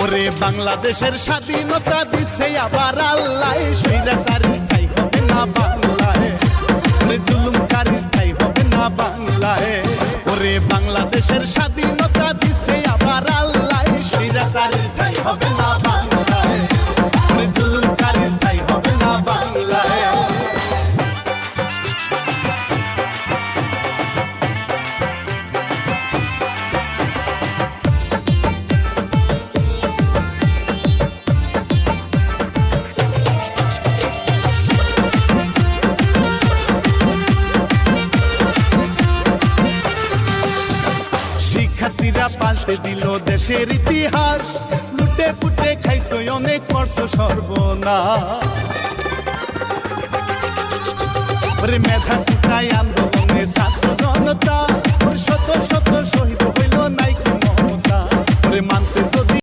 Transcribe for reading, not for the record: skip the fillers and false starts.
ওরে বাংলাদেশের স্বাধীনতা দিছে আবার আল্লাহ, স্বৈরাচারীর ঠাঁই হবে না বাংলায়, ওরে জুলুমকারীর ঠাঁই হবে না বাংলায়। ওরে বাংলাদেশের স্বাধীনতা দিছে আবার আল্লাহ, স্বৈরাচারীর ঠাঁই হবে না বাংলায়, ওরে জুলুমকারীর ঠাঁই হবে না বাংলায়। শিক্ষার্থীরা পাল্টে দিল দেশের ইতিহাস, লুটে পুটে খাইছো অনেক করছো সর্বনাশ। মেধা কুটাই আন্দোলনে ছাত্র জনতা, শত শত শহীদ হইল নাইকি মমতা। মানতে